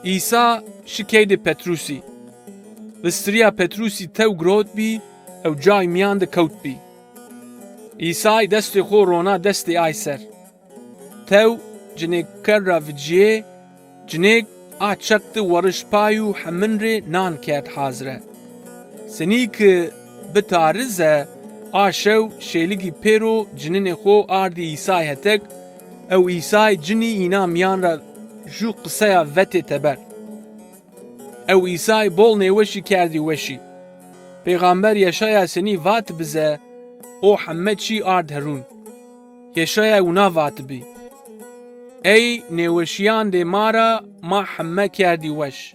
İsa şikeydi Petrusi. Listriya Petrusi tev grot bî, ew cay miyan de kewt bî. İsa'yı destê xwe rona destê ay ser. Tew cinê ker ra viciyê, cinêk a çekti werişpay û hemin rê nan kert hazire. Senî ki bitarize, a şew şêligî pêro cinînê xwe ardî İsa'yê hetek, ew İsa'yê cinî îna miyan ra jû qiseya vetê teber. Ew İsa'yê bol nêweşî kerdî weşî. Pêxamber Yeşaya senî vat bize, o hemme çî ard herûn. Yeşaya wina vat bî. Ey nêweşiyan dê ma ra, ma hemme kerdî weş.